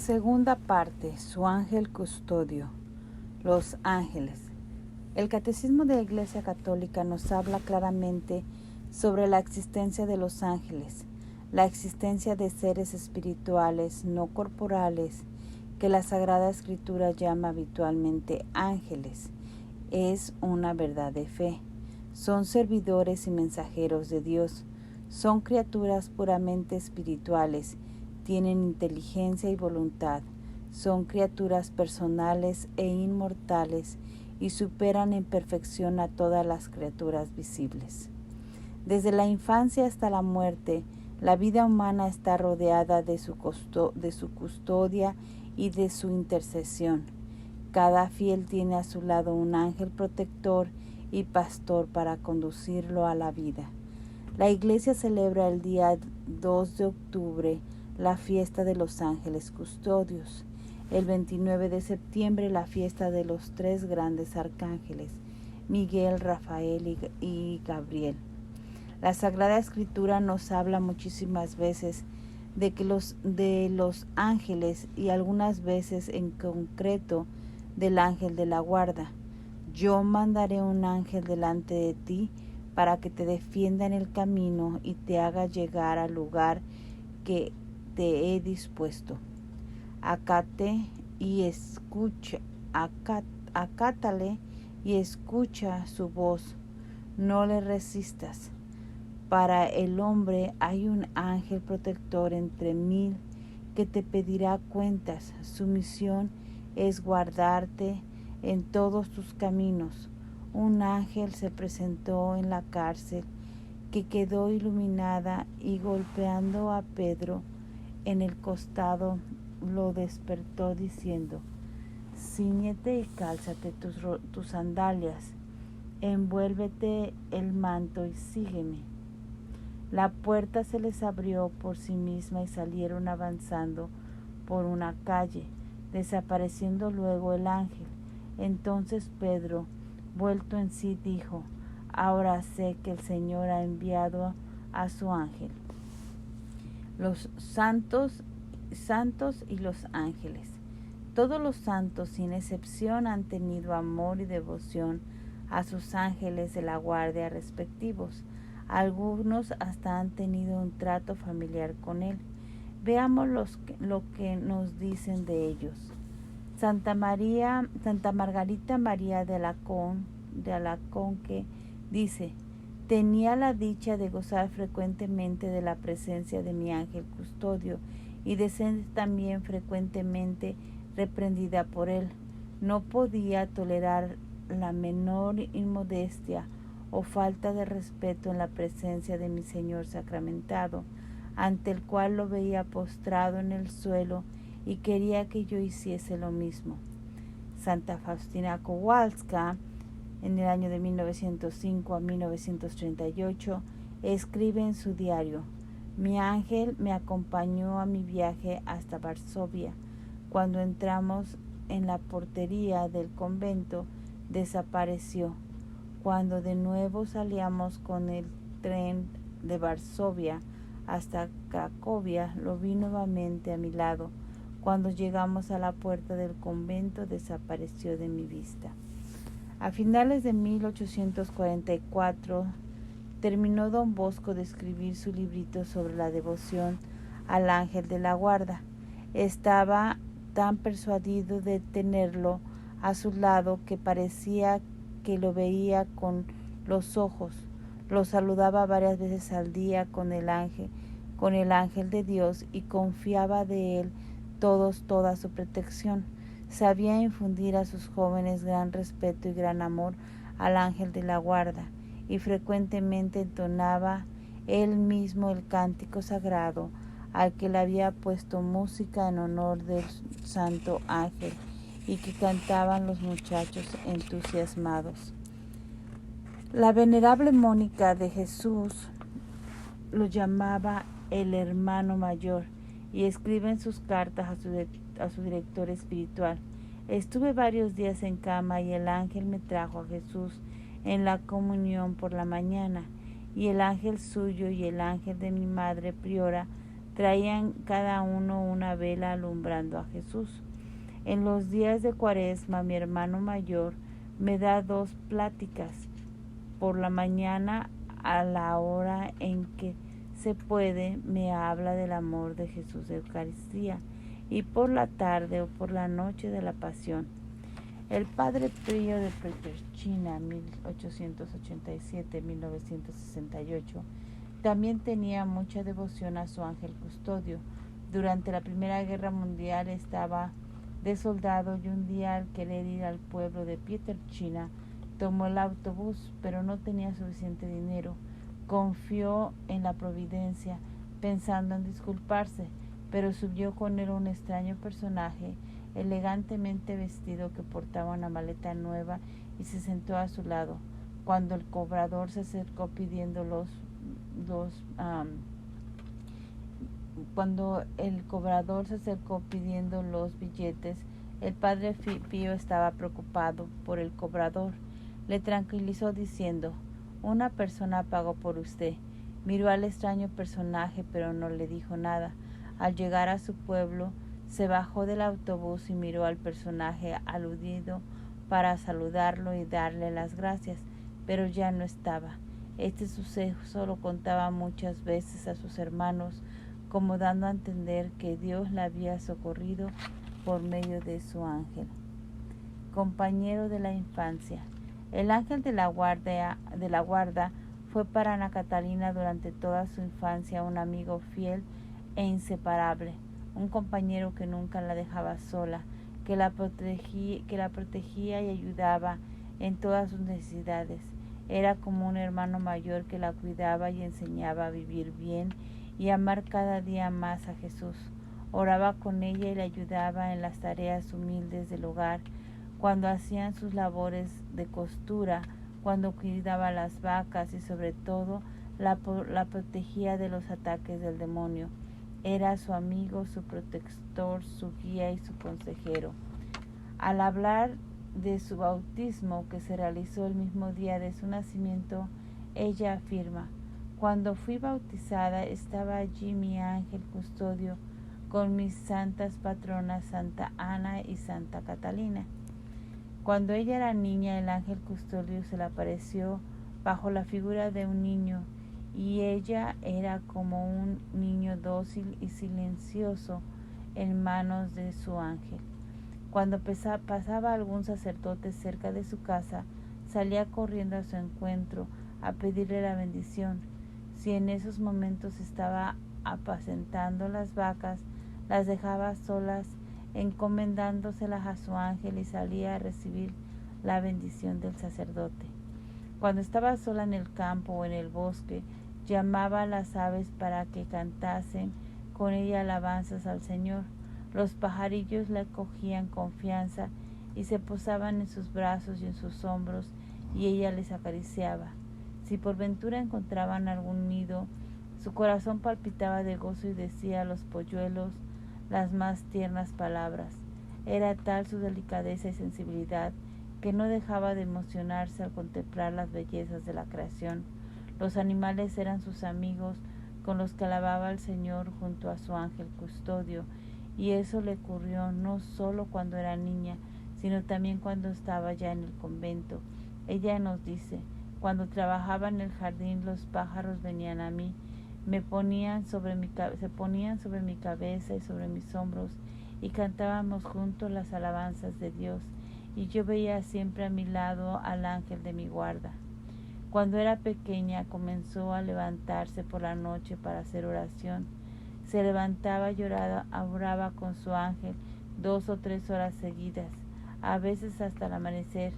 Segunda parte, su ángel custodio, los ángeles. El Catecismo de la Iglesia Católica nos habla claramente sobre la existencia de los ángeles, la existencia de seres espirituales no corporales que la Sagrada Escritura llama habitualmente ángeles. Es una verdad de fe. Son servidores y mensajeros de Dios. Son criaturas puramente espirituales. Tienen inteligencia y voluntad. Son criaturas personales e inmortales y superan en perfección a todas las criaturas visibles. Desde la infancia hasta la muerte, la vida humana está rodeada de su custodia y de su intercesión. Cada fiel tiene a su lado un ángel protector y pastor para conducirlo a la vida. La Iglesia celebra el día 2 de octubre la fiesta de los ángeles custodios. El 29 de septiembre la fiesta de los tres grandes arcángeles, Miguel, Rafael y Gabriel. La Sagrada Escritura nos habla muchísimas veces de los ángeles y algunas veces en concreto del ángel de la guarda. Yo mandaré un ángel delante de ti para que te defienda en el camino y te haga llegar al lugar que te he dispuesto. Acátale y escucha su voz. No le resistas. Para el hombre hay un ángel protector entre 1000 que te pedirá cuentas. Su misión es guardarte en todos tus caminos. Un ángel se presentó en la cárcel que quedó iluminada y golpeando a Pedro en el costado lo despertó diciendo: cíñete y cálzate tus sandalias, envuélvete el manto y sígueme. La puerta se les abrió por sí misma y salieron avanzando por una calle, desapareciendo luego el ángel. Entonces Pedro, vuelto en sí, dijo: ahora sé que el Señor ha enviado a su ángel. Los santos y los ángeles. Todos los santos, sin excepción, han tenido amor y devoción a sus ángeles de la guardia respectivos. Algunos hasta han tenido un trato familiar con él. Veamos lo que nos dicen de ellos. Santa Margarita María de Alaconque dice: tenía la dicha de gozar frecuentemente de la presencia de mi ángel custodio y de ser también frecuentemente reprendida por él. No podía tolerar la menor inmodestia o falta de respeto en la presencia de mi Señor sacramentado, ante el cual lo veía postrado en el suelo y quería que yo hiciese lo mismo. Santa Faustina Kowalska, en el año de 1905 a 1938, escribe en su diario: mi ángel me acompañó a mi viaje hasta Varsovia. Cuando entramos en la portería del convento, desapareció. Cuando de nuevo salíamos con el tren de Varsovia hasta Cracovia, lo vi nuevamente a mi lado. Cuando llegamos a la puerta del convento, desapareció de mi vista. A finales de 1844 terminó don Bosco de escribir su librito sobre la devoción al ángel de la guarda. Estaba tan persuadido de tenerlo a su lado que parecía que lo veía con los ojos. Lo saludaba varias veces al día con el ángel de Dios y confiaba de él toda su protección. Sabía infundir a sus jóvenes gran respeto y gran amor al ángel de la guarda, y frecuentemente entonaba él mismo el cántico sagrado al que le había puesto música en honor del santo ángel y que cantaban los muchachos entusiasmados. La venerable Mónica de Jesús lo llamaba el hermano mayor y escribe en sus cartas a su director espiritual: estuve varios días en cama y el ángel me trajo a Jesús en la comunión por la mañana, y el ángel suyo y el ángel de mi madre priora Traían cada uno una vela alumbrando a Jesús. En los días de Cuaresma, mi hermano mayor me da 2 pláticas. Por la mañana, a la hora en que se puede, me habla del amor de Jesús de Eucaristía, y por la tarde o por la noche de la Pasión. El padre Pío de Pietrelcina, 1887-1968, también tenía mucha devoción a su ángel custodio. Durante la Primera Guerra Mundial estaba de soldado y un día, al querer ir al pueblo de Pietrelcina, tomó el autobús, pero no tenía suficiente dinero. Confió en la providencia, pensando en disculparse, pero subió con él un extraño personaje, elegantemente vestido, que portaba una maleta nueva, y se sentó a su lado. Cuando el cobrador se acercó pidiendo los billetes, el padre Pío estaba preocupado por el cobrador. Le tranquilizó diciendo: «Una persona pagó por usted». Miró al extraño personaje, pero no le dijo nada. Al llegar a su pueblo, se bajó del autobús y miró al personaje aludido para saludarlo y darle las gracias, pero ya no estaba. Este suceso lo contaba muchas veces a sus hermanos, como dando a entender que Dios la había socorrido por medio de su ángel. Compañero de la infancia. El ángel de la guarda fue para Ana Catalina durante toda su infancia un amigo fiel e inseparable, un compañero que nunca la dejaba sola, que la protegía y ayudaba en todas sus necesidades. Era como un hermano mayor que la cuidaba y enseñaba a vivir bien y amar cada día más a Jesús. Oraba con ella y le ayudaba en las tareas humildes del hogar, cuando hacían sus labores de costura, cuando cuidaba las vacas y sobre todo la protegía de los ataques del demonio. Era su amigo, su protector, su guía y su consejero. Al hablar de su bautismo, que se realizó el mismo día de su nacimiento, ella afirma: «Cuando fui bautizada estaba allí mi ángel custodio con mis santas patronas Santa Ana y Santa Catalina». Cuando ella era niña, el ángel custodio se le apareció bajo la figura de un niño, y ella era como un niño dócil y silencioso en manos de su ángel. Cuando pasaba algún sacerdote cerca de su casa, salía corriendo a su encuentro a pedirle la bendición. Si en esos momentos estaba apacentando las vacas, las dejaba solas, encomendándoselas a su ángel, y salía a recibir la bendición del sacerdote. Cuando estaba sola en el campo o en el bosque, llamaba a las aves para que cantasen con ella alabanzas al Señor. Los pajarillos le cogían confianza y se posaban en sus brazos y en sus hombros, y ella les acariciaba. Si por ventura encontraban algún nido, su corazón palpitaba de gozo y decía a los polluelos las más tiernas palabras. Era tal su delicadeza y sensibilidad que no dejaba de emocionarse al contemplar las bellezas de la creación. Los animales eran sus amigos, con los que alababa al Señor junto a su ángel custodio, y eso le ocurrió no solo cuando era niña, sino también cuando estaba ya en el convento. Ella nos dice: «Cuando trabajaba en el jardín, los pájaros venían a mí, se ponían sobre mi cabeza y sobre mis hombros, y cantábamos juntos las alabanzas de Dios, y yo veía siempre a mi lado al ángel de mi guarda». Cuando era pequeña, comenzó a levantarse por la noche para hacer oración. Se levantaba y oraba con su ángel 2 o 3 horas seguidas, a veces hasta el amanecer.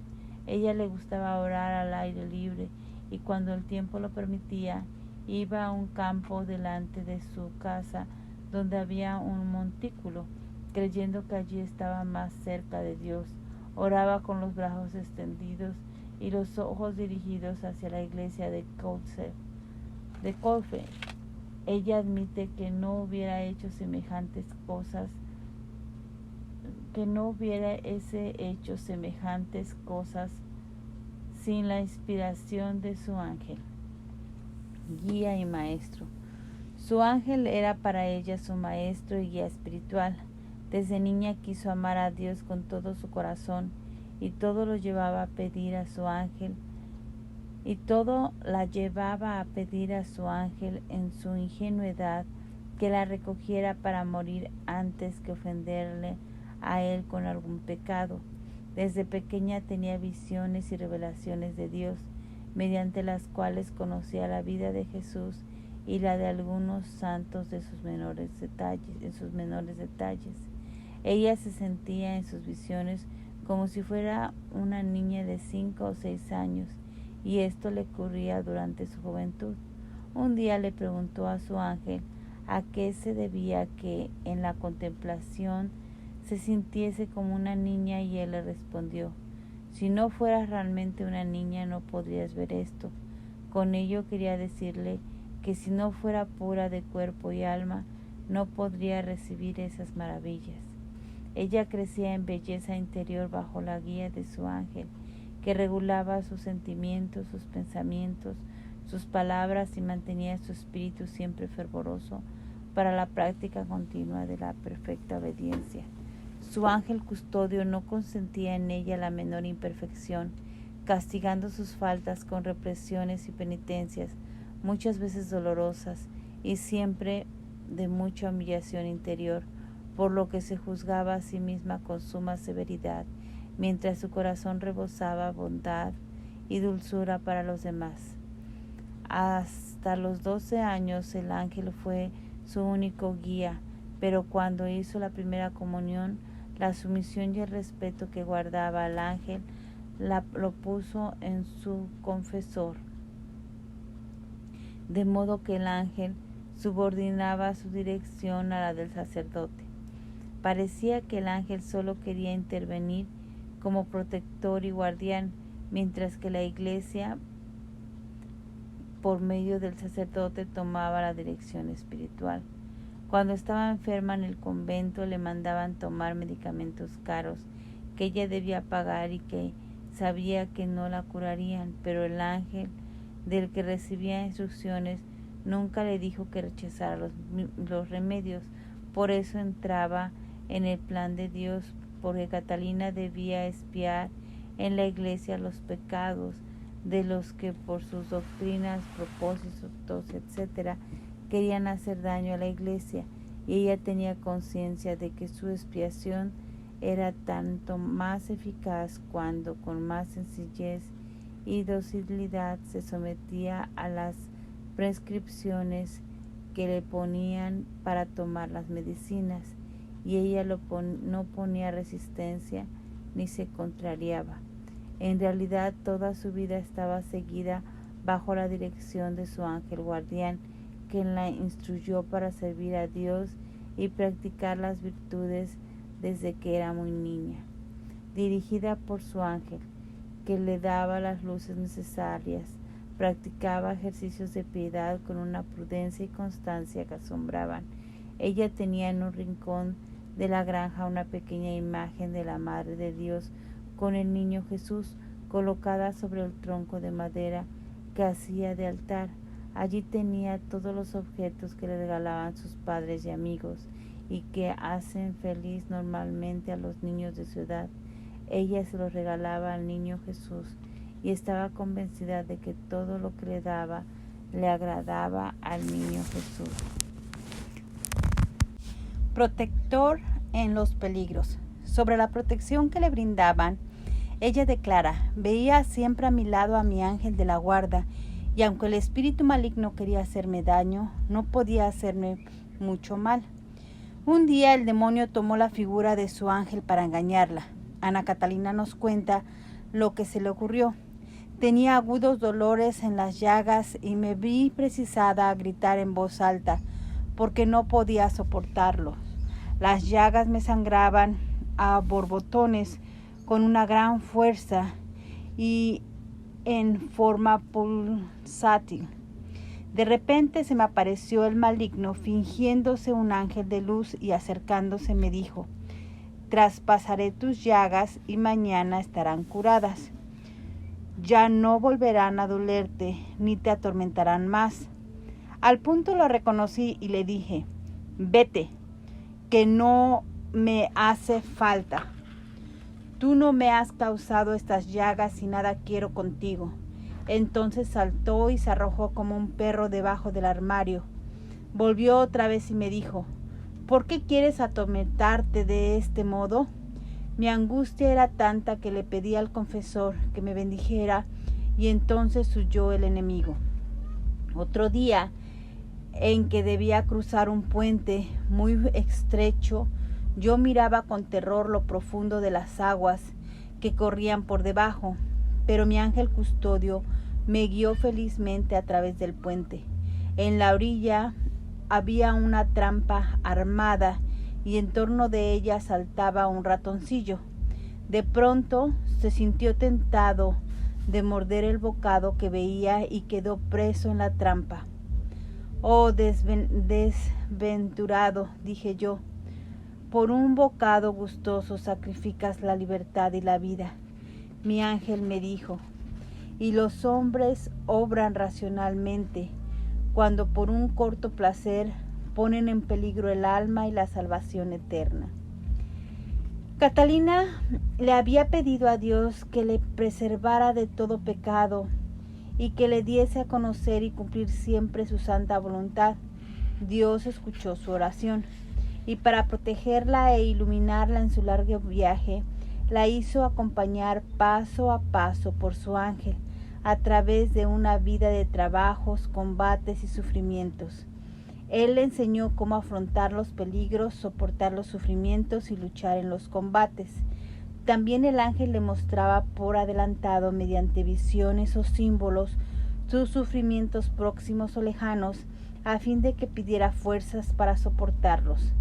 Ella le gustaba orar al aire libre, y cuando el tiempo lo permitía, iba a un campo delante de su casa donde había un montículo, creyendo que allí estaba más cerca de Dios. Oraba con los brazos extendidos y los ojos dirigidos hacia la iglesia de Colfe. Ella admite que no hubiera hecho semejantes cosas sin la inspiración de su ángel, guía y maestro. Su ángel era para ella su maestro y guía espiritual. Desde niña quiso amar a Dios con todo su corazón y todo lo llevaba a pedir a su ángel en su ingenuidad que la recogiera para morir antes que ofenderle a él con algún pecado. Desde pequeña tenía visiones y revelaciones de Dios, mediante las cuales conocía la vida de Jesús y la de algunos santos en sus menores detalles. Ella se sentía en sus visiones como si fuera una niña de 5 o 6 años, y esto le ocurría durante su juventud. Un día le preguntó a su ángel a qué se debía que en la contemplación se sintiese como una niña, y él le respondió: si no fueras realmente una niña no podrías ver esto. Con ello quería decirle que si no fuera pura de cuerpo y alma, no podría recibir esas maravillas. Ella crecía en belleza interior bajo la guía de su ángel, que regulaba sus sentimientos, sus pensamientos, sus palabras, y mantenía su espíritu siempre fervoroso para la práctica continua de la perfecta obediencia. Su ángel custodio no consentía en ella la menor imperfección, castigando sus faltas con represiones y penitencias, muchas veces dolorosas y siempre de mucha humillación interior, por lo que se juzgaba a sí misma con suma severidad, mientras su corazón rebosaba bondad y dulzura para los demás. Hasta los 12 años el ángel fue su único guía, pero cuando hizo la primera comunión, la sumisión y el respeto que guardaba al ángel lo puso en su confesor, de modo que el ángel subordinaba su dirección a la del sacerdote. Parecía que el ángel solo quería intervenir como protector y guardián, mientras que la Iglesia, por medio del sacerdote, tomaba la dirección espiritual. Cuando estaba enferma en el convento, le mandaban tomar medicamentos caros que ella debía pagar y que sabía que no la curarían, pero el ángel, del que recibía instrucciones, nunca le dijo que rechazara los remedios. Por eso entraba en el plan de Dios, porque Catalina debía expiar en la Iglesia los pecados de los que por sus doctrinas, propósitos, etc., querían hacer daño a la Iglesia, y ella tenía conciencia de que su expiación era tanto más eficaz cuando con más sencillez y docilidad se sometía a las prescripciones que le ponían para tomar las medicinas, y ella no ponía resistencia ni se contrariaba. En realidad toda su vida estaba seguida bajo la dirección de su ángel guardián, quien la instruyó para servir a Dios y practicar las virtudes desde que era muy niña. Dirigida por su ángel, que le daba las luces necesarias, practicaba ejercicios de piedad con una prudencia y constancia que asombraban. Ella tenía en un rincón de la granja una pequeña imagen de la Madre de Dios con el niño Jesús colocada sobre el tronco de madera que hacía de altar. Allí tenía todos los objetos que le regalaban sus padres y amigos y que hacen feliz normalmente a los niños de su edad. Ella se los regalaba al niño Jesús y estaba convencida de que todo lo que le daba le agradaba al niño Jesús. Protector en los peligros. Sobre la protección que le brindaban, ella declara: veía siempre a mi lado a mi ángel de la guarda, y aunque el espíritu maligno quería hacerme daño, no podía hacerme mucho mal. Un día el demonio tomó la figura de su ángel para engañarla. Ana Catalina nos cuenta lo que se le ocurrió. Tenía agudos dolores en las llagas y me vi precisada a gritar en voz alta porque no podía soportarlos. Las llagas me sangraban a borbotones con una gran fuerza y en forma pulsátil. De repente se me apareció el maligno fingiéndose un ángel de luz y acercándose me dijo: traspasaré tus llagas y mañana estarán curadas. Ya no volverán a dolerte ni te atormentarán más. Al punto lo reconocí y le dije: vete, que no me hace falta. Tú no me has causado estas llagas y nada quiero contigo. Entonces saltó y se arrojó como un perro debajo del armario. Volvió otra vez y me dijo: ¿por qué quieres atormentarte de este modo? Mi angustia era tanta que le pedí al confesor que me bendijera, y entonces huyó el enemigo. Otro día, en que debía cruzar un puente muy estrecho, yo miraba con terror lo profundo de las aguas que corrían por debajo, pero mi ángel custodio me guió felizmente a través del puente. En la orilla había una trampa armada y en torno de ella saltaba un ratoncillo. De pronto se sintió tentado de morder el bocado que veía y quedó preso en la trampa. Oh, desventurado, dije yo, por un bocado gustoso sacrificas la libertad y la vida. Mi ángel me dijo: y los hombres obran racionalmente cuando por un corto placer ponen en peligro el alma y la salvación eterna. Catalina le había pedido a Dios que le preservara de todo pecado y que le diese a conocer y cumplir siempre su santa voluntad. Dios escuchó su oración, y para protegerla e iluminarla en su largo viaje, la hizo acompañar paso a paso por su ángel, a través de una vida de trabajos, combates y sufrimientos. Él le enseñó cómo afrontar los peligros, soportar los sufrimientos y luchar en los combates. También el ángel le mostraba por adelantado, mediante visiones o símbolos, sus sufrimientos próximos o lejanos, a fin de que pidiera fuerzas para soportarlos.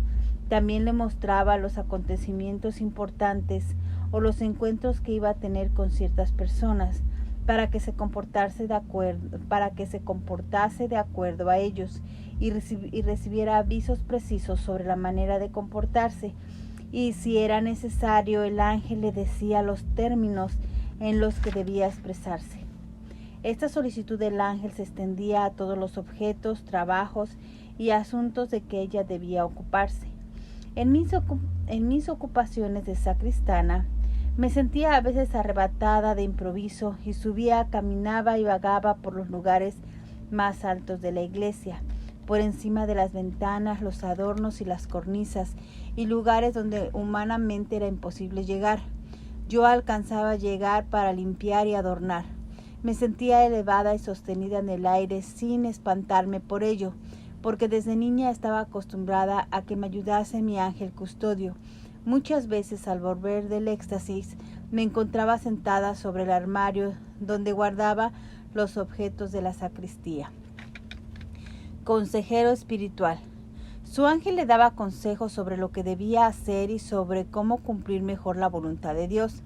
También le mostraba los acontecimientos importantes o los encuentros que iba a tener con ciertas personas, para que se comportase de acuerdo a ellos y recibiera avisos precisos sobre la manera de comportarse. Y si era necesario, el ángel le decía los términos en los que debía expresarse. Esta solicitud del ángel se extendía a todos los objetos, trabajos y asuntos de que ella debía ocuparse. En mis ocupaciones de sacristana, me sentía a veces arrebatada de improviso y subía, caminaba y vagaba por los lugares más altos de la iglesia, por encima de las ventanas, los adornos y las cornisas, y lugares donde humanamente era imposible llegar. Yo alcanzaba a llegar para limpiar y adornar. Me sentía elevada y sostenida en el aire sin espantarme por ello, porque desde niña estaba acostumbrada a que me ayudase mi ángel custodio. Muchas veces, al volver del éxtasis, me encontraba sentada sobre el armario donde guardaba los objetos de la sacristía. Consejero espiritual. Su ángel le daba consejos sobre lo que debía hacer y sobre cómo cumplir mejor la voluntad de Dios.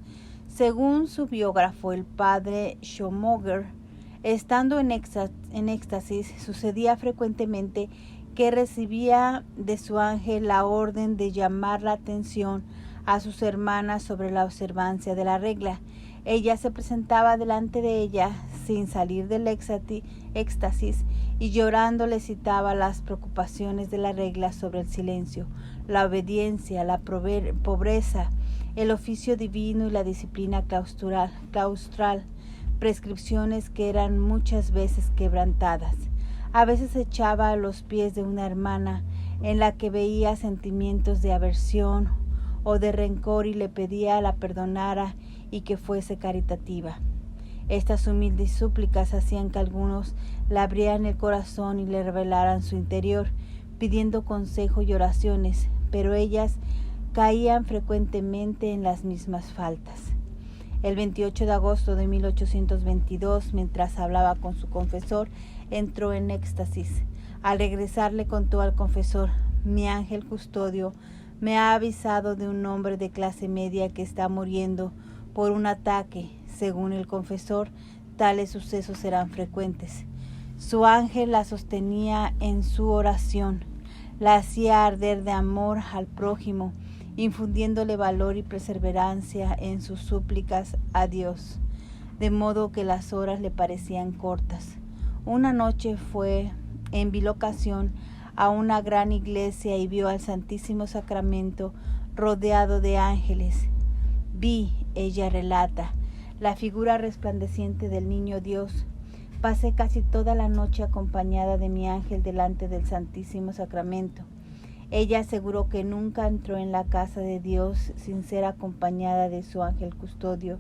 Según su biógrafo, el padre Schomoger, estando en éxtasis, sucedía frecuentemente que recibía de su ángel la orden de llamar la atención a sus hermanas sobre la observancia de la regla. Ella se presentaba delante de ella sin salir del éxtasis y llorando le citaba las preocupaciones de la regla sobre el silencio, la obediencia, la pobreza, el oficio divino y la disciplina claustral, prescripciones que eran muchas veces quebrantadas. A veces echaba a los pies de una hermana en la que veía sentimientos de aversión o de rencor y le pedía la perdonara y que fuese caritativa. Estas humildes súplicas hacían que algunos le abrieran el corazón y le revelaran su interior, pidiendo consejo y oraciones, pero ellas caían frecuentemente en las mismas faltas. El 28 de agosto de 1822, mientras hablaba con su confesor, entró en éxtasis. Al regresar le contó al confesor: mi ángel custodio me ha avisado de un hombre de clase media que está muriendo por un ataque. Según el confesor, tales sucesos serán frecuentes. Su ángel la sostenía en su oración, la hacía arder de amor al prójimo, infundiéndole valor y perseverancia en sus súplicas a Dios, de modo que las horas le parecían cortas. Una noche fue en bilocación a una gran iglesia y vio al Santísimo Sacramento rodeado de ángeles. Vi, ella relata, la figura resplandeciente del niño Dios. Pasé casi toda la noche acompañada de mi ángel delante del Santísimo Sacramento. Ella aseguró que nunca entró en la casa de Dios sin ser acompañada de su ángel custodio,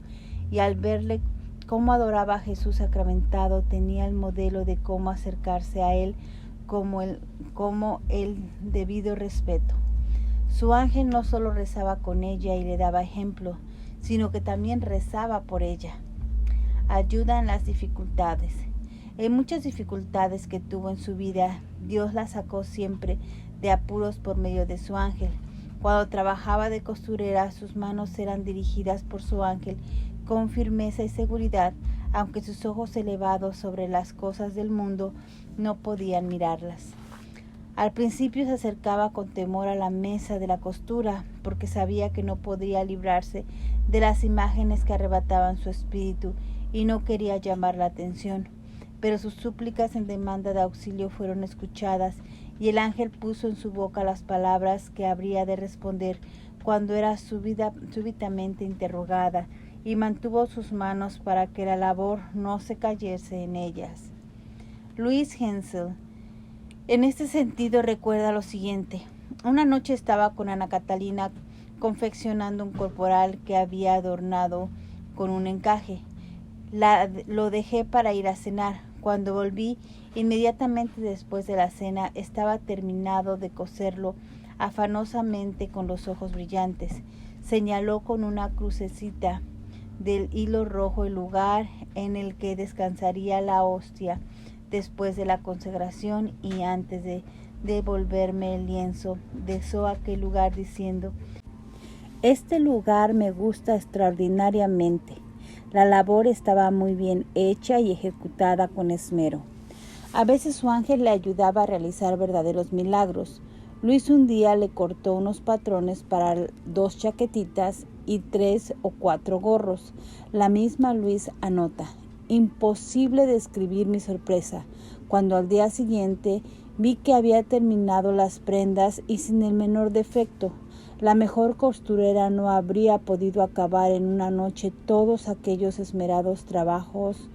y al verle cómo adoraba a Jesús sacramentado, tenía el modelo de cómo acercarse a él como el debido respeto. Su ángel no solo rezaba con ella y le daba ejemplo, sino que también rezaba por ella. Ayuda en las dificultades. En muchas dificultades que tuvo en su vida, Dios la sacó siempre de apuros por medio de su ángel. Cuando trabajaba de costurera, sus manos eran dirigidas por su ángel con firmeza y seguridad, aunque sus ojos elevados sobre las cosas del mundo no podían mirarlas. Al principio se acercaba con temor a la mesa de la costura, porque sabía que no podría librarse de las imágenes que arrebataban su espíritu y no quería llamar la atención. Pero sus súplicas en demanda de auxilio fueron escuchadas, y el ángel puso en su boca las palabras que habría de responder cuando era súbitamente interrogada, y mantuvo sus manos para que la labor no se cayese en ellas. Louis Hensel, en este sentido, recuerda lo siguiente. Una noche estaba con Ana Catalina confeccionando un corporal que había adornado con un encaje. Lo dejé para ir a cenar. Cuando volví, inmediatamente después de la cena, estaba terminado de coserlo afanosamente con los ojos brillantes. Señaló con una crucecita del hilo rojo el lugar en el que descansaría la hostia después de la consagración, y antes de devolverme el lienzo, besó aquel lugar diciendo: «Este lugar me gusta extraordinariamente». La labor estaba muy bien hecha y ejecutada con esmero. A veces su ángel le ayudaba a realizar verdaderos milagros. Luis un día le cortó unos patrones para 2 chaquetitas y 3 o 4 gorros. La misma Luis anota: imposible describir mi sorpresa cuando al día siguiente vi que había terminado las prendas y sin el menor defecto. La mejor costurera no habría podido acabar en una noche todos aquellos esmerados trabajos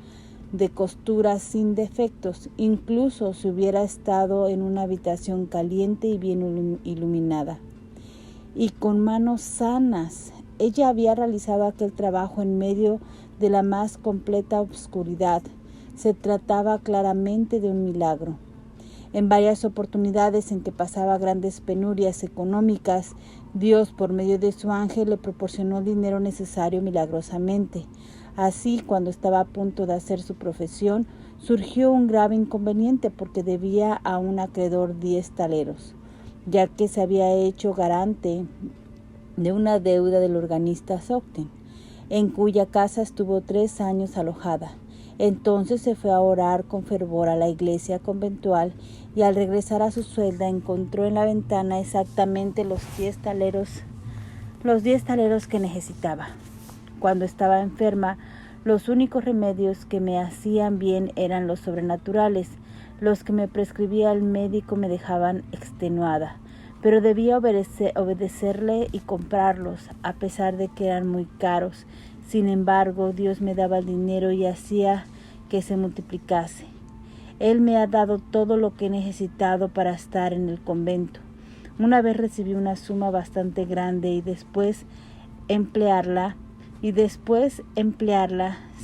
de costura sin defectos, incluso si hubiera estado en una habitación caliente y bien iluminada. Y con manos sanas. Ella había realizado aquel trabajo en medio de la más completa oscuridad. Se trataba claramente de un milagro. En varias oportunidades en que pasaba grandes penurias económicas, Dios, por medio de su ángel, le proporcionó el dinero necesario milagrosamente. Así, cuando estaba a punto de hacer su profesión, surgió un grave inconveniente porque debía a un acreedor 10 taleros, ya que se había hecho garante de una deuda del organista Sogten, en cuya casa estuvo 3 años alojada. Entonces se fue a orar con fervor a la iglesia conventual, y al regresar a su celda encontró en la ventana exactamente los 10 taleros que necesitaba. Cuando estaba enferma, los únicos remedios que me hacían bien eran los sobrenaturales. Los que me prescribía el médico me dejaban extenuada, pero debía obedecerle y comprarlos, a pesar de que eran muy caros. Sin embargo, Dios me daba el dinero y hacía que se multiplicase. Él me ha dado todo lo que he necesitado para estar en el convento. Una vez recibí una suma bastante grande y después emplearla,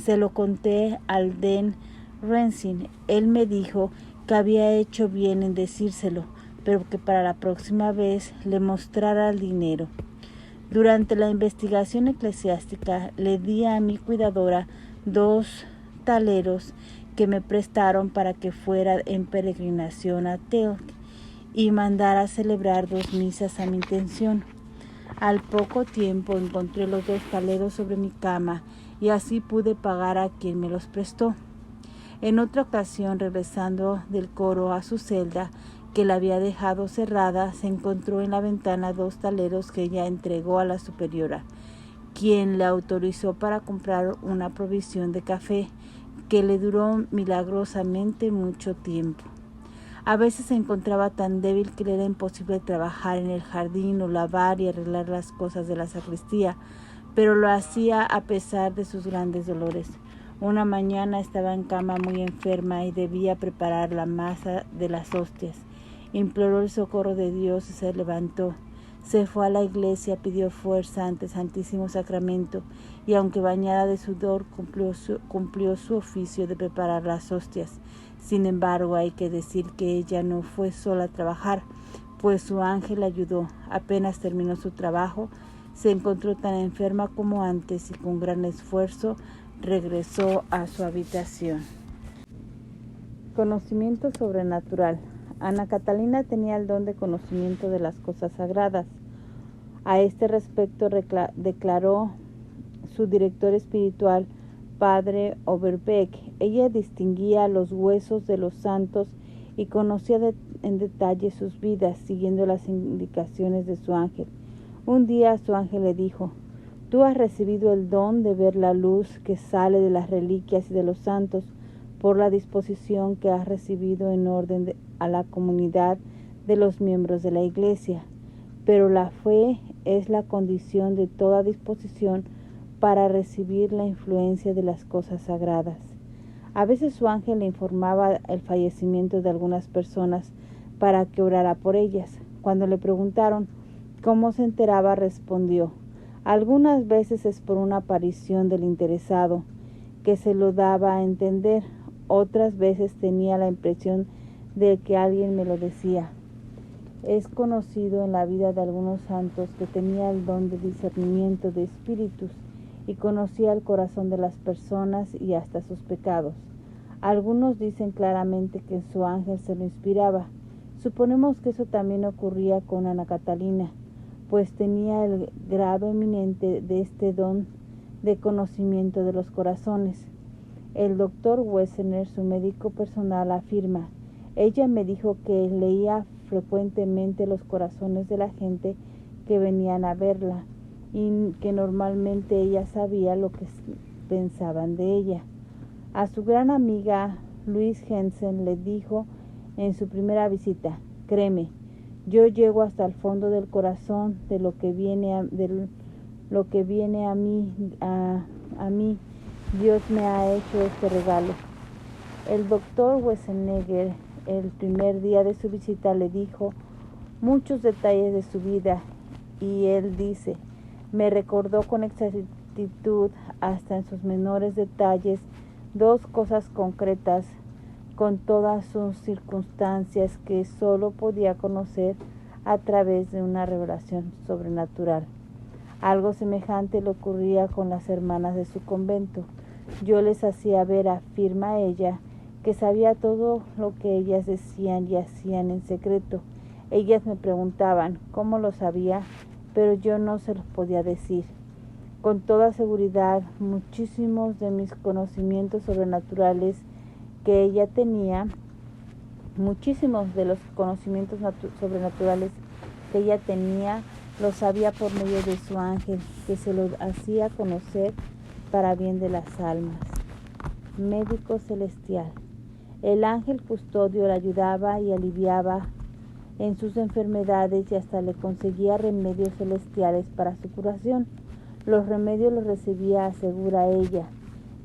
se lo conté al Den Rensing. Él me dijo que había hecho bien en decírselo, pero que para la próxima vez le mostrara el dinero. Durante la investigación eclesiástica le di a mi cuidadora 2 taleros que me prestaron para que fuera en peregrinación a Telch y mandara a celebrar 2 misas a mi intención. Al poco tiempo encontré los 2 taleros sobre mi cama y así pude pagar a quien me los prestó. En otra ocasión, regresando del coro a su celda, que la había dejado cerrada, se encontró en la ventana 2 taleros que ella entregó a la superiora, quien le autorizó para comprar una provisión de café que le duró milagrosamente mucho tiempo. A veces se encontraba tan débil que le era imposible trabajar en el jardín o lavar y arreglar las cosas de la sacristía, pero lo hacía a pesar de sus grandes dolores. Una mañana estaba en cama muy enferma y debía preparar la masa de las hostias. Imploró el socorro de Dios y se levantó. Se fue a la iglesia, pidió fuerza ante el Santísimo Sacramento y aunque bañada de sudor cumplió su oficio de preparar las hostias. Sin embargo, hay que decir que ella no fue sola a trabajar, pues su ángel la ayudó. Apenas terminó su trabajo, se encontró tan enferma como antes y con gran esfuerzo regresó a su habitación. Conocimiento sobrenatural. Ana Catalina tenía el don de conocimiento de las cosas sagradas. A este respecto declaró su director espiritual, Padre Overbeck. Ella distinguía los huesos de los santos y conocía en detalle sus vidas, siguiendo las indicaciones de su ángel. Un día su ángel le dijo: «Tú has recibido el don de ver la luz que sale de las reliquias y de los santos por la disposición que has recibido en orden a la comunidad de los miembros de la Iglesia. Pero la fe es la condición de toda disposición para recibir la influencia de las cosas sagradas». A veces su ángel le informaba el fallecimiento de algunas personas para que orara por ellas. Cuando le preguntaron cómo se enteraba, respondió: «Algunas veces es por una aparición del interesado que se lo daba a entender, otras veces tenía la impresión de que alguien me lo decía». Es conocido en la vida de algunos santos que tenía el don de discernimiento de espíritus y conocía el corazón de las personas y hasta sus pecados. Algunos dicen claramente que su ángel se lo inspiraba. Suponemos que eso también ocurría con Ana Catalina, pues tenía el grado eminente de este don de conocimiento de los corazones. El doctor Wessner, su médico personal, afirma: «Ella me dijo que leía frecuentemente los corazones de la gente que venían a verla y que normalmente ella sabía lo que pensaban de ella». A su gran amiga Louise Henson le dijo en su primera visita: «Créeme, yo llego hasta el fondo del corazón de lo que viene a mí. Dios me ha hecho este regalo». El doctor Wessenegger, el primer día de su visita, le dijo muchos detalles de su vida y él dice: «Me recordó con exactitud, hasta en sus menores detalles, dos cosas concretas, con todas sus circunstancias, que solo podía conocer a través de una revelación sobrenatural». Algo semejante le ocurría con las hermanas de su convento. «Yo les hacía ver», afirma ella, «que sabía todo lo que ellas decían y hacían en secreto. Ellas me preguntaban cómo lo sabía, pero yo no se los podía decir. Con toda seguridad, muchísimos de mis conocimientos sobrenaturales que ella tenía, los sabía por medio de su ángel, que se los hacía conocer para bien de las almas». Médico celestial. El ángel custodio la ayudaba y aliviaba en sus enfermedades y hasta le conseguía remedios celestiales para su curación. Los remedios los recibía, asegura ella,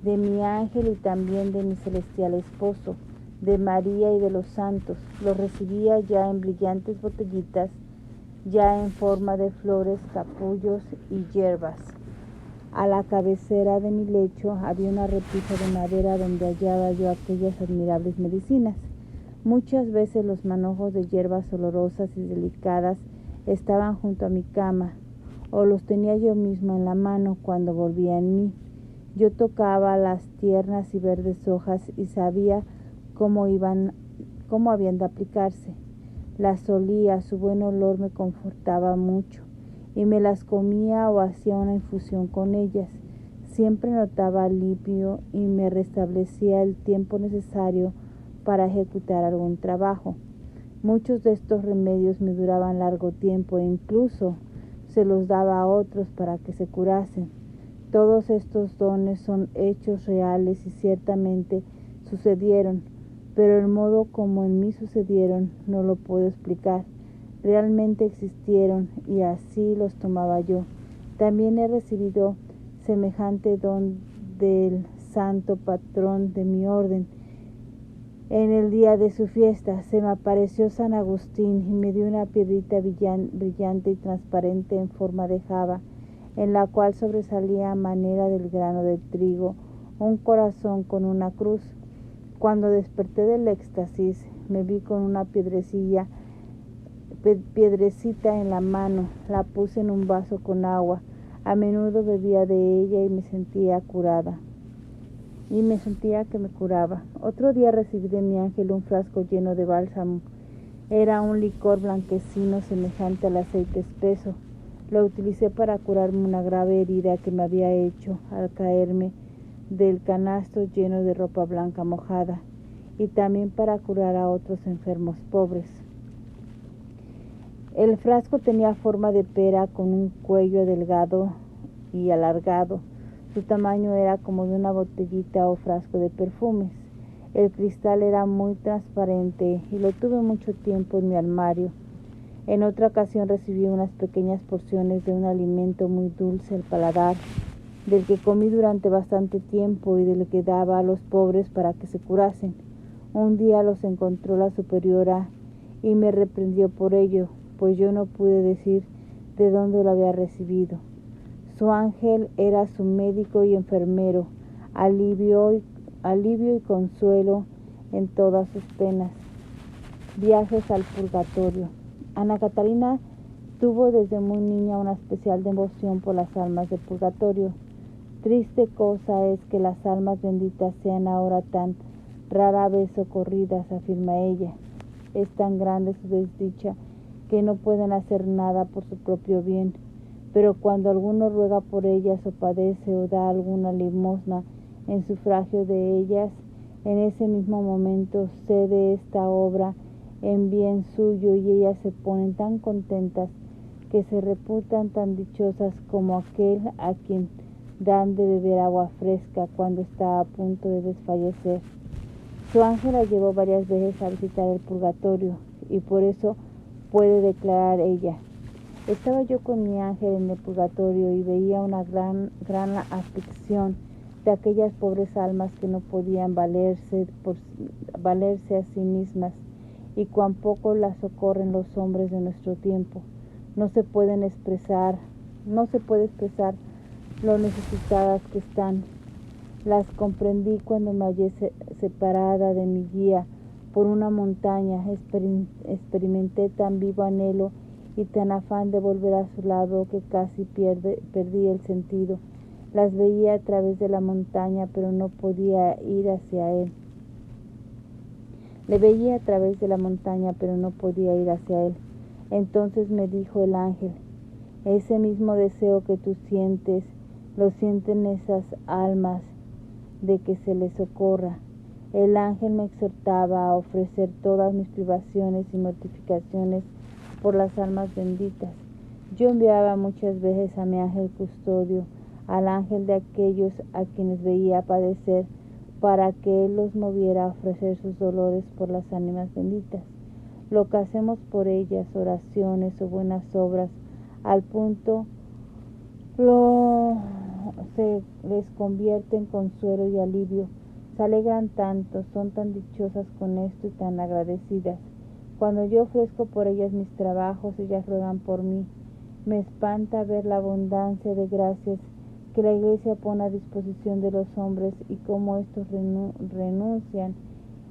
de mi ángel y también de mi celestial esposo, de María y de los santos. Los recibía ya en brillantes botellitas, ya en forma de flores, capullos y hierbas. A la cabecera de mi lecho había una repisa de madera donde hallaba yo aquellas admirables medicinas. Muchas veces los manojos de hierbas olorosas y delicadas estaban junto a mi cama, o los tenía yo misma en la mano cuando volvía en mí. Yo tocaba las tiernas y verdes hojas y sabía cómo habían de aplicarse. Las olía, su buen olor me confortaba mucho, y me las comía o hacía una infusión con ellas. Siempre notaba alivio y me restablecía el tiempo necesario para ejecutar algún trabajo. Muchos de estos remedios me duraban largo tiempo e incluso se los daba a otros para que se curasen. Todos estos dones son hechos reales y ciertamente sucedieron. pero el modo como en mí sucedieron no lo puedo explicar. Realmente existieron y así los tomaba yo. También he recibido semejante don del santo patrón de mi orden. En el día de su fiesta se me apareció San Agustín y me dio una piedrita brillante y transparente en forma de java, en la cual sobresalía a manera del grano de trigo un corazón con una cruz. Cuando desperté del éxtasis, me vi con una piedrecita en la mano. La puse en un vaso con agua. A menudo bebía de ella y me sentía que me curaba. Otro día recibí de mi ángel un frasco lleno de bálsamo. Era un licor blanquecino semejante al aceite espeso. Lo utilicé para curarme una grave herida que me había hecho al caerme del canasto lleno de ropa blanca mojada, y también para curar a otros enfermos pobres. El frasco tenía forma de pera con un cuello delgado y alargado. Su tamaño era como de una botellita o frasco de perfumes. El cristal era muy transparente y lo tuve mucho tiempo en mi armario. En otra ocasión recibí unas pequeñas porciones de un alimento muy dulce al paladar, del que comí durante bastante tiempo y del que daba a los pobres para que se curasen. Un día los encontró la superiora y me reprendió por ello, pues yo no pude decir de dónde lo había recibido. Su ángel era su médico y enfermero, alivio y consuelo en todas sus penas. Viajes al purgatorio. Ana Catalina tuvo desde muy niña una especial devoción por las almas del purgatorio. Triste cosa es que las almas benditas sean ahora tan rara vez socorridas, afirma ella. Es tan grande su desdicha que no pueden hacer nada por su propio bien, pero cuando alguno ruega por ellas o padece o da alguna limosna en sufragio de ellas, en ese mismo momento cede esta obra en bien suyo y ellas se ponen tan contentas que se reputan tan dichosas como aquel a quien dan de beber agua fresca cuando está a punto de desfallecer. Su ángel la llevó varias veces a visitar el purgatorio y por eso puede declarar ella: estaba yo con mi ángel en el purgatorio y veía una gran aflicción de aquellas pobres almas que no podían valerse a sí mismas, y cuán poco las socorren los hombres de nuestro tiempo. No se puede expresar lo necesitadas que están. Las comprendí cuando me hallé separada de mi guía por una montaña. Experimenté tan vivo anhelo y tan afán de volver a su lado que casi perdí el sentido. Las veía a través de la montaña, pero no podía ir hacia él. Le veía a través de la montaña, pero no podía ir hacia él. Entonces me dijo el ángel: ese mismo deseo que tú sientes, lo sienten esas almas de que se les socorra. El ángel me exhortaba a ofrecer todas mis privaciones y mortificaciones por las almas benditas. Yo enviaba muchas veces a mi ángel custodio, al ángel de aquellos a quienes veía padecer, para que él los moviera a ofrecer sus dolores por las ánimas benditas. Lo que hacemos por ellas, oraciones o buenas obras, al punto se les convierte en consuelo y alivio. Se alegran tanto, son tan dichosas con esto y tan agradecidas. Cuando yo ofrezco por ellas mis trabajos, ellas ruegan por mí. Me espanta ver la abundancia de gracias que la Iglesia pone a disposición de los hombres y cómo estos renuncian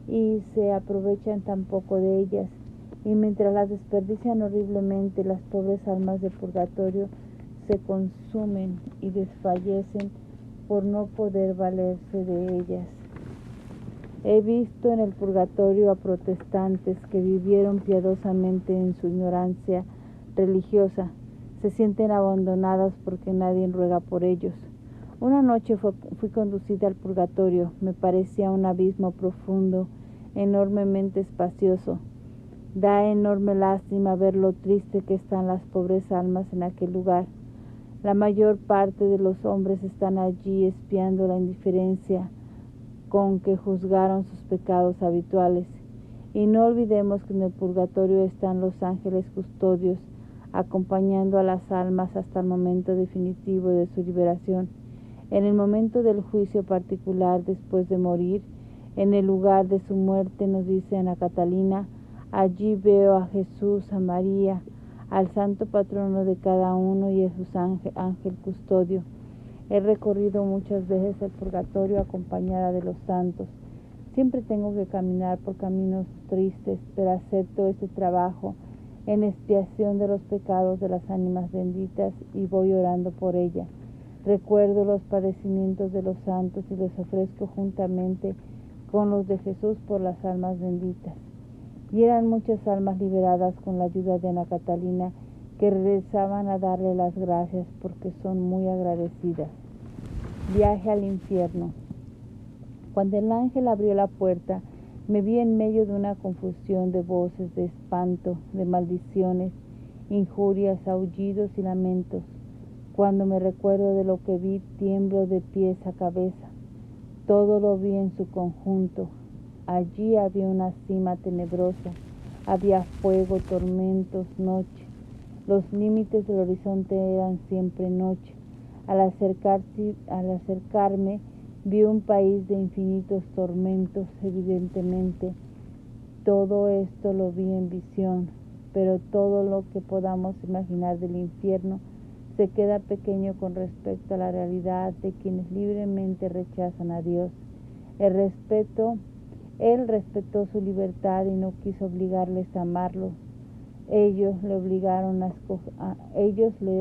y se aprovechan tan poco de ellas. Y mientras las desperdician horriblemente, las pobres almas de purgatorio se consumen y desfallecen por no poder valerse de ellas. He visto en el purgatorio a protestantes que vivieron piadosamente en su ignorancia religiosa. Se sienten abandonadas porque nadie ruega por ellos. Una noche fui conducida al purgatorio. Me parecía un abismo profundo, enormemente espacioso. Da enorme lástima ver lo triste que están las pobres almas en aquel lugar. La mayor parte de los hombres están allí espiando la indiferencia con que juzgaron sus pecados habituales. Y no olvidemos que en el purgatorio están los ángeles custodios, acompañando a las almas hasta el momento definitivo de su liberación. En el momento del juicio particular después de morir, en el lugar de su muerte, nos dice Ana Catalina, allí veo a Jesús, a María, al santo patrono de cada uno y a su ángel custodio. He recorrido muchas veces el purgatorio acompañada de los santos. Siempre tengo que caminar por caminos tristes, pero acepto este trabajo en expiación de los pecados de las ánimas benditas y voy orando por ellas. Recuerdo los padecimientos de los santos y los ofrezco juntamente con los de Jesús por las almas benditas. Y eran muchas almas liberadas con la ayuda de Ana Catalina que regresaban a darle las gracias porque son muy agradecidas. Viaje al infierno. Cuando el ángel abrió la puerta, me vi en medio de una confusión de voces, de espanto, de maldiciones, injurias, aullidos y lamentos. Cuando me recuerdo de lo que vi, tiemblo de pies a cabeza. Todo lo vi en su conjunto. Allí había una cima tenebrosa, había fuego, tormentos, noche. Los límites del horizonte eran siempre noche. Al acercarme, vi un país de infinitos tormentos, evidentemente. Todo esto lo vi en visión, pero todo lo que podamos imaginar del infierno se queda pequeño con respecto a la realidad de quienes libremente rechazan a Dios. Él respetó su libertad y no quiso obligarles a amarlo. Ellos le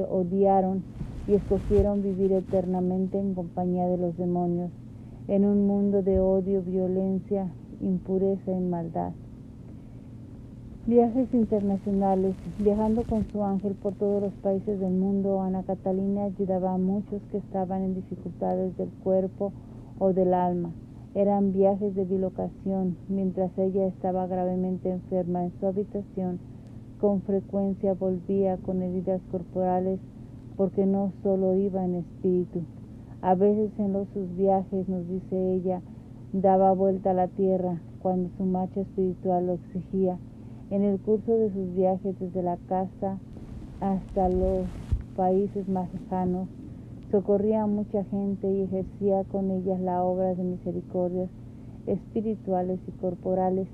odiaron y escogieron vivir eternamente en compañía de los demonios, en un mundo de odio, violencia, impureza y maldad. Viajes internacionales. Viajando con su ángel por todos los países del mundo, Ana Catalina ayudaba a muchos que estaban en dificultades del cuerpo o del alma. Eran viajes de bilocación. Mientras ella estaba gravemente enferma en su habitación, con frecuencia volvía con heridas corporales porque no solo iba en espíritu. A veces en sus viajes, nos dice ella, daba vuelta a la tierra cuando su marcha espiritual lo exigía. En el curso de sus viajes desde la casa hasta los países más lejanos, socorría a mucha gente y ejercía con ellas la obra de misericordias espirituales y corporales.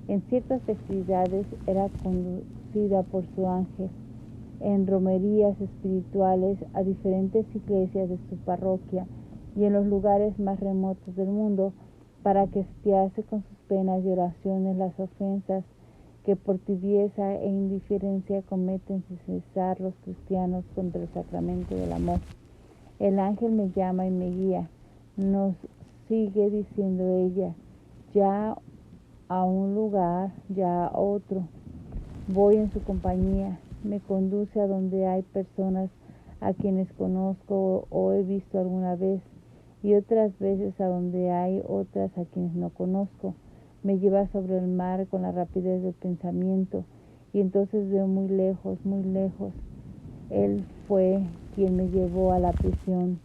En ciertas festividades era conducida por su ángel en romerías espirituales a diferentes iglesias de su parroquia y en los lugares más remotos del mundo para que expiase con sus penas y oraciones las ofensas que por tibieza e indiferencia cometen sin cesar los cristianos contra el sacramento del amor. El ángel me llama y me guía. Nos sigue diciendo ella, ya a un lugar, ya a otro. Voy en su compañía. Me conduce a donde hay personas a quienes conozco o he visto alguna vez, y otras veces a donde hay otras a quienes no conozco. Me lleva sobre el mar con la rapidez del pensamiento, y entonces veo muy lejos, muy lejos. Él fue quien me llevó a la prisión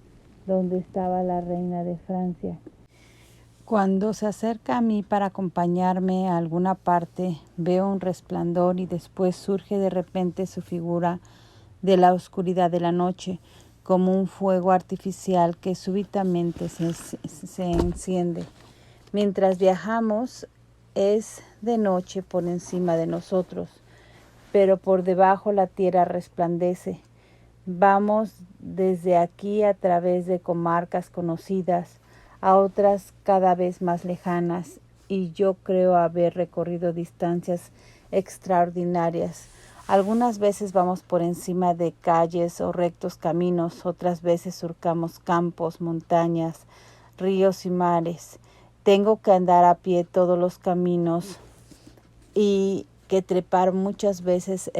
donde estaba la reina de Francia. Cuando se acerca a mí para acompañarme a alguna parte, veo un resplandor y después surge de repente su figura de la oscuridad de la noche, como un fuego artificial que súbitamente se enciende. Mientras viajamos, es de noche por encima de nosotros, pero por debajo la tierra resplandece. Vamos desde aquí a través de comarcas conocidas a otras cada vez más lejanas, y yo creo haber recorrido distancias extraordinarias. Algunas veces vamos por encima de calles o rectos caminos, otras veces surcamos campos, montañas, ríos y mares. Tengo que andar a pie todos los caminos y que trepar muchas veces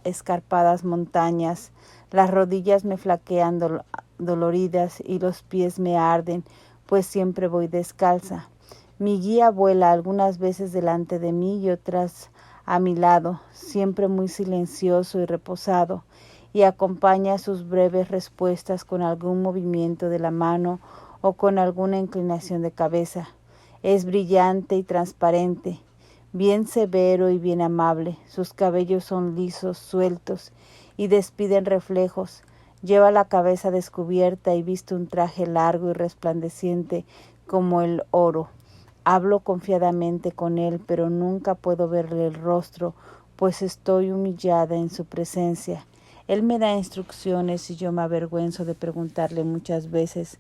escarpadas montañas. Las rodillas me flaquean doloridas y los pies me arden, pues siempre voy descalza. Mi guía vuela algunas veces delante de mí y otras a mi lado, siempre muy silencioso y reposado, y acompaña sus breves respuestas con algún movimiento de la mano o con alguna inclinación de cabeza. Es brillante y transparente, bien severo y bien amable. Sus cabellos son lisos, sueltos y despiden reflejos. Lleva la cabeza descubierta y viste un traje largo y resplandeciente como el oro. Hablo confiadamente con él, pero nunca puedo verle el rostro, pues estoy humillada en su presencia. Él me da instrucciones y yo me avergüenzo de preguntarle muchas veces,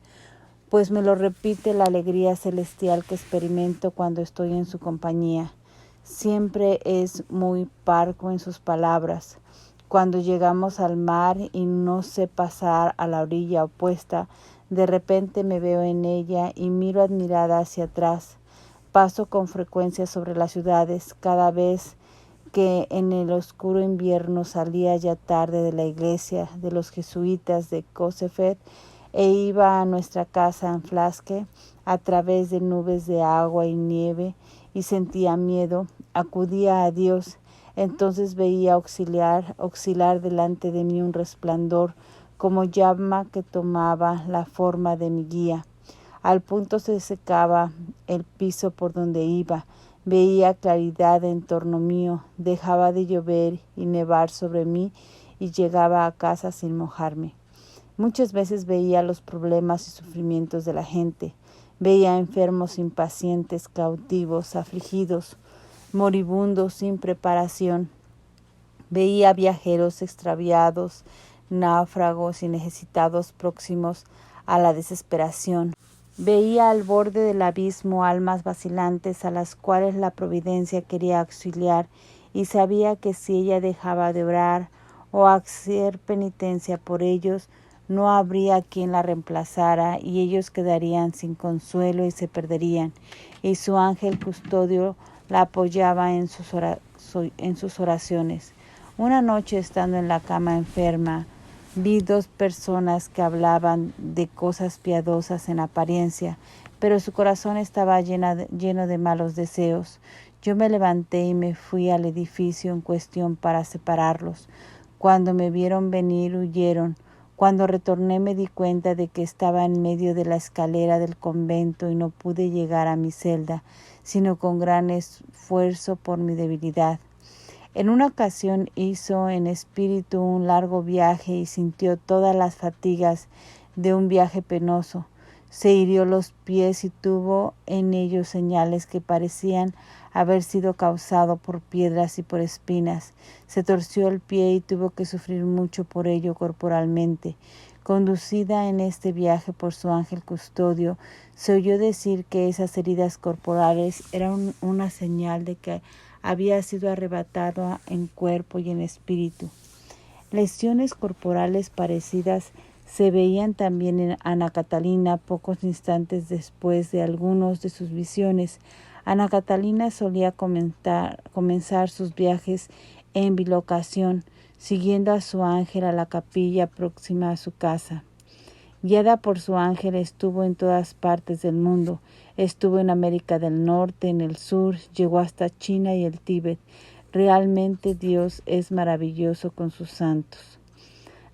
pues me lo repite la alegría celestial que experimento cuando estoy en su compañía. Siempre es muy parco en sus palabras. Cuando llegamos al mar y no sé pasar a la orilla opuesta, de repente me veo en ella y miro admirada hacia atrás. Paso con frecuencia sobre las ciudades, cada vez que en el oscuro invierno salía ya tarde de la iglesia de los jesuitas de Cosefet e iba a nuestra casa en Flasque a través de nubes de agua y nieve y sentía miedo, acudía a Dios. Entonces veía oscilar delante de mí un resplandor como llama que tomaba la forma de mi guía. Al punto se secaba el piso por donde iba. Veía claridad en torno mío, dejaba de llover y nevar sobre mí y llegaba a casa sin mojarme. Muchas veces veía los problemas y sufrimientos de la gente. Veía enfermos impacientes, cautivos, afligidos, moribundos sin preparación. Veía viajeros extraviados, náufragos y necesitados próximos a la desesperación. Veía al borde del abismo almas vacilantes a las cuales la providencia quería auxiliar y sabía que si ella dejaba de orar o hacer penitencia por ellos, no habría quien la reemplazara y ellos quedarían sin consuelo y se perderían, y su ángel custodio la apoyaba en sus oraciones. Una noche, estando en la cama enferma, vi dos personas que hablaban de cosas piadosas en apariencia, pero su corazón estaba lleno de malos deseos. Yo me levanté y me fui al edificio en cuestión para separarlos. Cuando me vieron venir, huyeron. Cuando retorné me di cuenta de que estaba en medio de la escalera del convento y no pude llegar a mi celda, sino con gran esfuerzo por mi debilidad. En una ocasión hizo en espíritu un largo viaje y sintió todas las fatigas de un viaje penoso. Se hirió los pies y tuvo en ellos señales que parecían haber sido causado por piedras y por espinas. Se torció el pie y tuvo que sufrir mucho por ello corporalmente. Conducida en este viaje por su ángel custodio, se oyó decir que esas heridas corporales eran una señal de que había sido arrebatado en cuerpo y en espíritu. Lesiones corporales parecidas se veían también en Ana Catalina pocos instantes después de algunos de sus visiones. Ana Catalina solía comenzar sus viajes en bilocación, siguiendo a su ángel a la capilla próxima a su casa. Guiada por su ángel estuvo en todas partes del mundo. Estuvo en América del Norte, en el sur, llegó hasta China y el Tíbet. Realmente Dios es maravilloso con sus santos.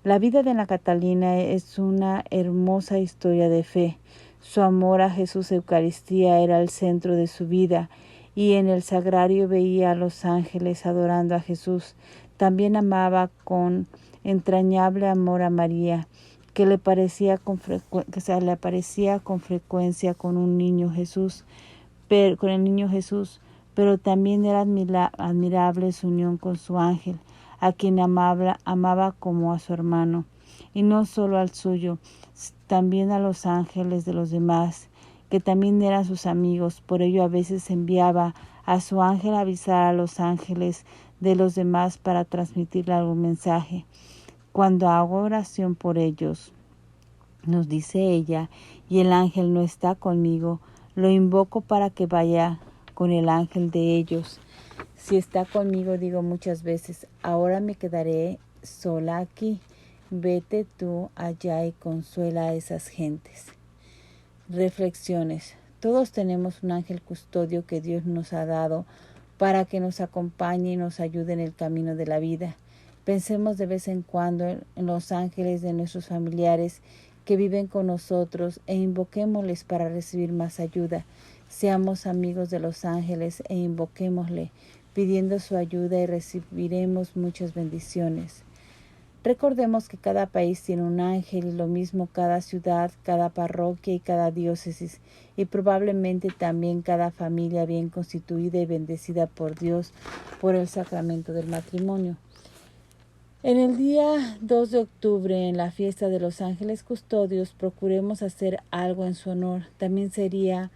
La vida de Ana Catalina es una hermosa historia de fe. Su amor a Jesús Eucaristía era el centro de su vida y en el sagrario veía a los ángeles adorando a Jesús. También amaba con entrañable amor a María, que le aparecía con frecuencia con el niño Jesús, pero también era admirable su unión con su ángel, a quien amaba como a su hermano, y no solo al suyo, también a los ángeles de los demás, que también eran sus amigos. Por ello a veces enviaba a su ángel a avisar a los ángeles de los demás para transmitirle algún mensaje. Cuando hago oración por ellos, nos dice ella, y el ángel no está conmigo, lo invoco para que vaya con el ángel de ellos. Si está conmigo, digo muchas veces, ahora me quedaré sola aquí. Vete tú allá y consuela a esas gentes. Reflexiones. Todos tenemos un ángel custodio que Dios nos ha dado para que nos acompañe y nos ayude en el camino de la vida. Pensemos de vez en cuando en los ángeles de nuestros familiares que viven con nosotros e invoquémosles para recibir más ayuda. Seamos amigos de los ángeles e invoquémosle, pidiendo su ayuda y recibiremos muchas bendiciones. Recordemos que cada país tiene un ángel y lo mismo cada ciudad, cada parroquia y cada diócesis, y probablemente también cada familia bien constituida y bendecida por Dios por el sacramento del matrimonio. En el día 2 de octubre, en la fiesta de los ángeles custodios, procuremos hacer algo en su honor. También sería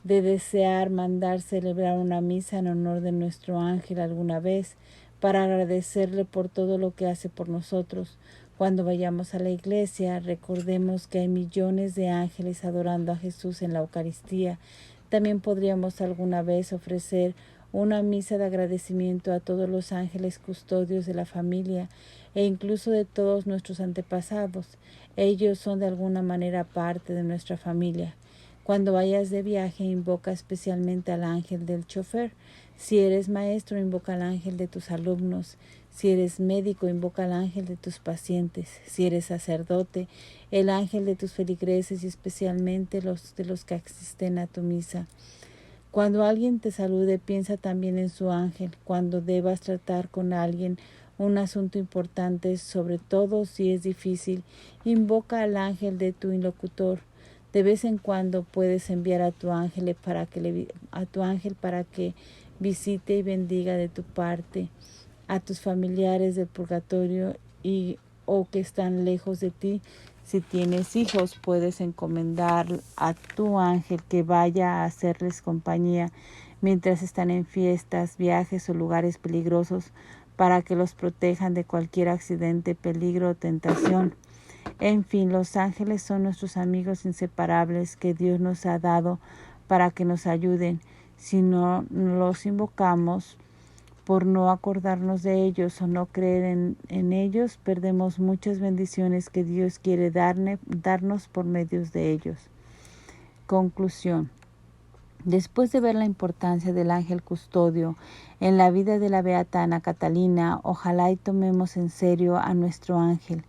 de desear mandar celebrar una misa en honor de nuestro ángel alguna vez, para agradecerle por todo lo que hace por nosotros. Cuando vayamos a la iglesia, recordemos que hay millones de ángeles adorando a Jesús en la Eucaristía. También podríamos alguna vez ofrecer una misa de agradecimiento a todos los ángeles custodios de la familia e incluso de todos nuestros antepasados. Ellos son de alguna manera parte de nuestra familia. Cuando vayas de viaje, invoca especialmente al ángel del chofer. Si eres maestro, invoca al ángel de tus alumnos. Si eres médico, invoca al ángel de tus pacientes. Si eres sacerdote, el ángel de tus feligreses y especialmente los de los que asisten a tu misa. Cuando alguien te salude, piensa también en su ángel. Cuando debas tratar con alguien un asunto importante, sobre todo si es difícil, invoca al ángel de tu interlocutor. De vez en cuando puedes enviar a tu ángel para que visite y bendiga de tu parte a tus familiares del purgatorio o que están lejos de ti. Si tienes hijos, puedes encomendar a tu ángel que vaya a hacerles compañía mientras están en fiestas, viajes o lugares peligrosos, para que los protejan de cualquier accidente, peligro o tentación. En fin, los ángeles son nuestros amigos inseparables que Dios nos ha dado para que nos ayuden. Si no los invocamos por no acordarnos de ellos o no creer en ellos, perdemos muchas bendiciones que Dios quiere darnos por medios de ellos. Conclusión. Después de ver la importancia del ángel custodio en la vida de la beata Ana Catalina, ojalá y tomemos en serio a nuestro ángel.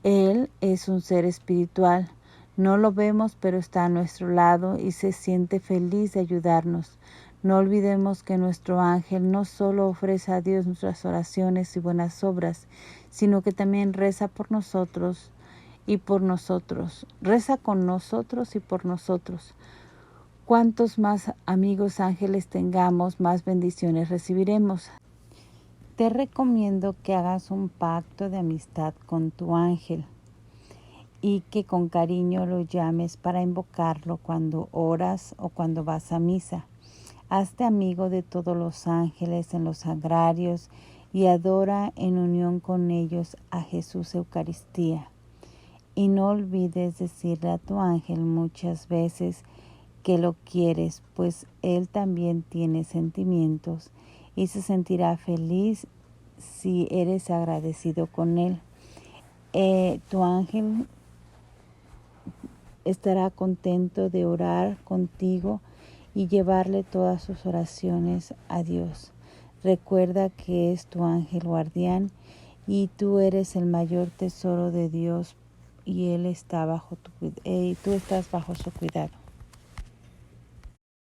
Él es un ser espiritual. No lo vemos, pero está a nuestro lado y se siente feliz de ayudarnos. No olvidemos que nuestro ángel no solo ofrece a Dios nuestras oraciones y buenas obras, sino que también reza por nosotros y por nosotros. Reza con nosotros y por nosotros. Cuantos más amigos ángeles tengamos, más bendiciones recibiremos. Te recomiendo que hagas un pacto de amistad con tu ángel y que con cariño lo llames para invocarlo cuando oras o cuando vas a misa. Hazte amigo de todos los ángeles en los sagrarios y adora en unión con ellos a Jesús Eucaristía. Y no olvides decirle a tu ángel muchas veces que lo quieres, pues él también tiene sentimientos y se sentirá feliz si eres agradecido con él. Tu ángel estará contento de orar contigo y llevarle todas sus oraciones a Dios. Recuerda que es tu ángel guardián y tú eres el mayor tesoro de Dios y él está tú estás bajo su cuidado.